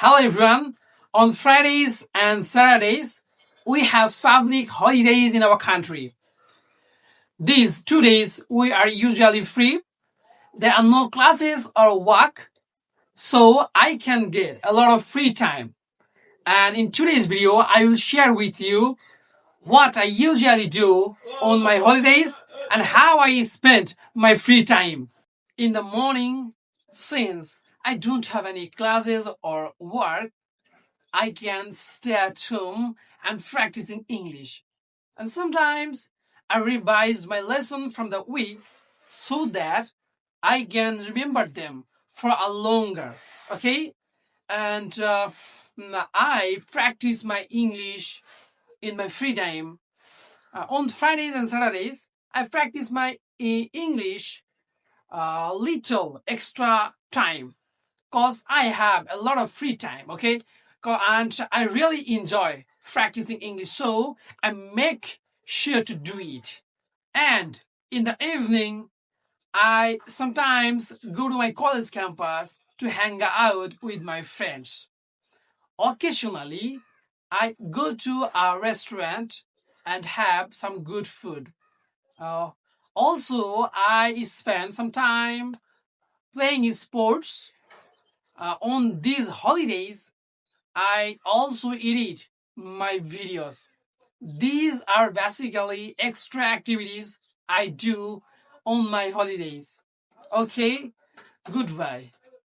Hello everyone. On Fridays and Saturdays, we have public holidays in our country. These 2 days we are usually free. There are no classes or work, so I can get a lot of free time. And in today's video, I will share with you what I usually do on my holidays and how I spend my free time. In the morning, since I don't have any classes or work, I can stay at home and practicing English. And sometimes I revise my lesson from the week so that I can remember them for a longer. Okay? And I practice my English in my free time. On Fridays and Saturdays, I practice my English little extra time because I have a lot of free time, okay? And I really enjoy practicing English, so I make sure to do it. And in the evening, I sometimes go to my college campus to hang out with my friends. Occasionally, I go to a restaurant and have some good food. Uh, Also, I spend some time playing sports. On these holidays, I also edit my videos. These are basically extra activities I do on my holidays. Okay, goodbye.